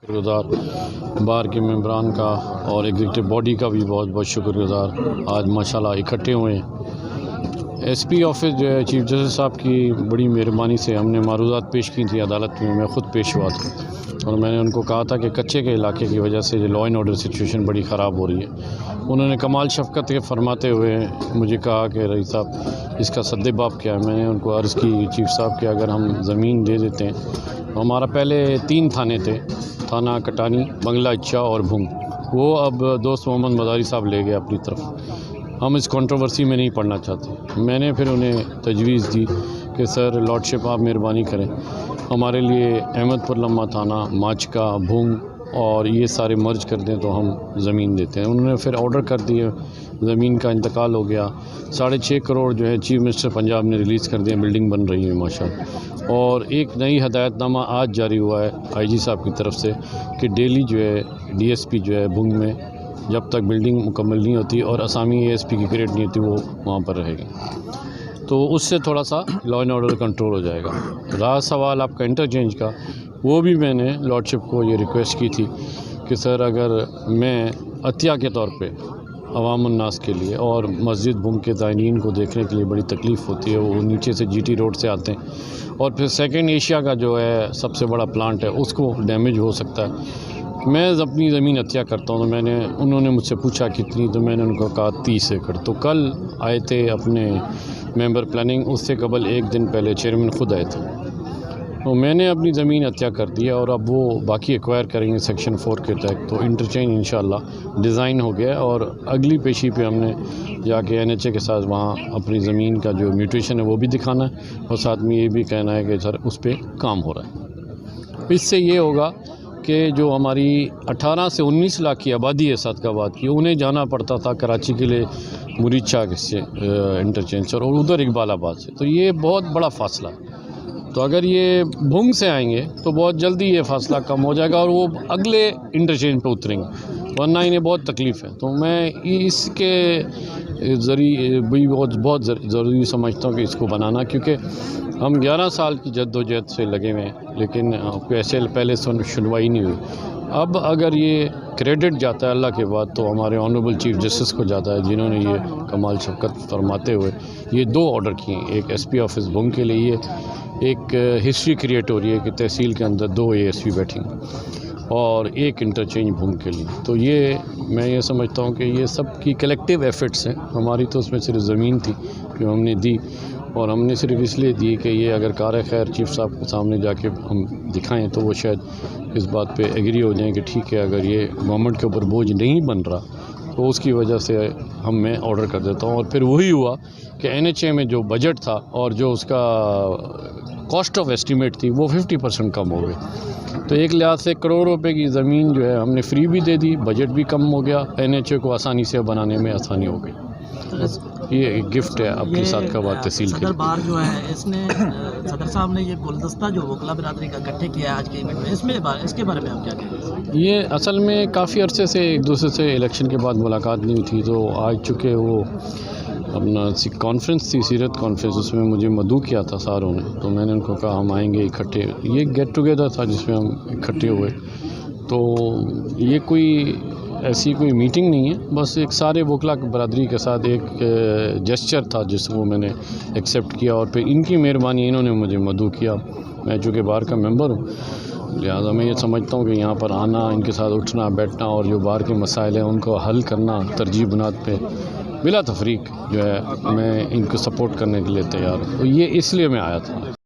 شکر گزار بار کے ممبران کا اور ایگزیکٹو باڈی کا بھی بہت بہت شکر گزار. آج ماشاءاللہ اکٹھے ہوئے ہیں. ایس پی آفس جو ہے چیف جسٹس صاحب کی بڑی مہربانی سے ہم نے معروضات پیش کی تھی عدالت میں خود پیش ہوا تھا اور میں نے ان کو کہا تھا کہ کچے کے علاقے کی وجہ سے لا اینڈ آرڈر سچویشن بڑی خراب ہو رہی ہے. انہوں نے کمال شفقت کے فرماتے ہوئے مجھے کہا کہ رئیس صاحب اس کا سد باب کیا ہے. میں نے ان کو عرض کی چیف صاحب کہ اگر ہم زمین دے دیتے ہیں، ہمارا پہلے 3 تھانے تھے، تھانہ کٹانی، بنگلہ اچھا اور بھنگ، وہ اب دوست محمد مداری صاحب لے گئے اپنی طرف. ہم اس کنٹروورسی میں نہیں پڑنا چاہتے. میں نے پھر انہیں تجویز دی کہ سر لارڈشپ آپ مہربانی کریں، ہمارے لیے احمد پور لمحہ تھانہ، ماچکا، بھنگ اور یہ سارے مرج کر دیں تو ہم زمین دیتے ہیں. انہوں نے پھر آرڈر کر دیے، زمین کا انتقال ہو گیا. 6.5 کروڑ جو ہے چیف منسٹر پنجاب نے ریلیز کر دیا. بلڈنگ بن رہی ہے ماشاءاللہ. اور ایک نئی ہدایت نامہ آج جاری ہوا ہے آئی جی صاحب کی طرف سے کہ ڈیلی جو ہے ڈی ایس پی جو ہے بھنگ میں جب تک بلڈنگ مکمل نہیں ہوتی اور اسامی اے ایس پی کی کریٹ نہیں ہوتی وہ وہاں پر رہے گی. تو اس سے تھوڑا سا لا اینڈ آرڈر کنٹرول ہو جائے گا. رہا سوال آپ کا انٹرچینج کا، وہ بھی میں نے لارڈشپ کو یہ ریکویسٹ کی تھی کہ سر اگر میں عطیہ کے طور پہ عوام الناس کے لیے اور مسجد بھنگ کے زائرین کو دیکھنے کے لیے بڑی تکلیف ہوتی ہے، وہ نیچے سے جی ٹی روڈ سے آتے ہیں اور پھر سیکنڈ ایشیا کا جو ہے سب سے بڑا پلانٹ ہے اس کو ڈیمیج ہو سکتا ہے. میں اپنی زمین عطیہ کرتا ہوں. تو انہوں نے مجھ سے پوچھا کتنی، تو میں نے ان کو کہا 30 ایکڑ. تو کل آئے تھے اپنے ممبر پلاننگ، اس سے قبل ایک دن پہلے چیئرمین خود آئے تھے. تو میں نے اپنی زمین عطیہ کر دیا اور اب وہ باقی ایکوائر کریں گے سیکشن 4 کے تحت. تو انٹرچینج انشاءاللہ ڈیزائن ہو گیا اور اگلی پیشی پہ ہم نے جا کے این ایچ اے کے ساتھ وہاں اپنی زمین کا جو میوٹیشن ہے وہ بھی دکھانا ہے اور ساتھ میں یہ بھی کہنا ہے کہ سر اس پہ کام ہو رہا ہے. اس سے یہ ہوگا کہ جو ہماری 18 سے 19 لاکھ کی آبادی ہے صادقآباد کی، انہیں جانا پڑتا تھا کراچی کے لیے مرید شاہ سے انٹرچینج سے اور ادھر اقبال آباد سے. تو یہ بہت بڑا فاصلہ ہے. تو اگر یہ بھنگ سے آئیں گے تو بہت جلدی یہ فاصلہ کم ہو جائے گا اور وہ اگلے انٹرچینج پہ اتریں گے، ورنہ انہیں بہت تکلیف ہے. تو میں اس کے ذریعے بھی بہت ضروری سمجھتا ہوں کہ اس کو بنانا، کیونکہ ہم 11 سال کی جد و جہد سے لگے ہوئے ہیں لیکن ایسے پہلے سنوائی نہیں ہوئی. اب اگر یہ کریڈٹ جاتا ہے اللہ کے بعد تو ہمارے آنریبل چیف جسٹس کو جاتا ہے، جنہوں نے یہ کمال شفقت فرماتے ہوئے یہ 2 آرڈر کیے ہیں. ایک ایس پی آفس بھنگ کے لیے، یہ ایک ہسٹری کریٹ ہو رہی ہے کہ تحصیل کے اندر 2 اے ایس پی بیٹھیں گے اور ایک انٹرچینج بھنگ کے لیے. تو یہ میں یہ سمجھتا ہوں کہ یہ سب کی کلیکٹیو ایفرٹس ہیں. ہماری تو اس میں صرف زمین تھی جو ہم نے دی، اور ہم نے صرف اس لیے دی کہ یہ اگر کار خیر چیف صاحب کے سامنے جا کے ہم دکھائیں تو وہ شاید اس بات پہ ایگری ہو جائیں کہ ٹھیک ہے اگر یہ گورنمنٹ کے اوپر بوجھ نہیں بن رہا تو اس کی وجہ سے میں آرڈر کر دیتا ہوں. اور پھر وہی ہوا کہ این ایچ اے میں جو بجٹ تھا اور جو اس کا کاسٹ آف ایسٹیمیٹ تھی وہ 50% کم ہو گئی. تو ایک لحاظ سے کروڑ روپے کی زمین جو ہے ہم نے فری بھی دے دی، بجٹ بھی کم ہو گیا، این ایچ اے کو آسانی سے بنانے میں آسانی ہو گئی. یہ ایک گفٹ ہے آپ کے ساتھ کا بات تحصیل کے صدر بار جو ہے اس نے صدر صاحب نے یہ گلدستہ جو وکلا برادری کا اکٹھے کیا ہے آج کے ایونٹ میں، اس کے بارے میں آپ کیا کہیں گے؟ یہ اصل میں کافی عرصے سے ایک دوسرے سے الیکشن کے بعد ملاقات نہیں ہوئی تھی، تو آج چونکہ وہ اپنا کانفرنس تھی سیرت کانفرنس، اس میں مجھے مدعو کیا تھا ساروں نے، تو میں نے ان کو کہا ہم آئیں گے اکٹھے. یہ گیٹ ٹوگیدر تھا جس میں ہم اکٹھے ہوئے. تو یہ کوئی ایسی کوئی میٹنگ نہیں ہے، بس ایک سارے وکلا برادری کے ساتھ ایک جسچر تھا جس کو میں نے ایکسیپٹ کیا اور پھر ان کی مہربانی انہوں نے مجھے مدعو کیا. میں چونکہ بار کا ممبر ہوں لہٰذا میں یہ سمجھتا ہوں کہ یہاں پر آنا، ان کے ساتھ اٹھنا بیٹھنا اور جو بار کے مسائل ہیں ان کو حل کرنا ترجیح بنیاد پہ بلا تفریق جو ہے میں ان کو سپورٹ کرنے کے لیے تیار ہوں. تو یہ اس لیے میں آیا تھا.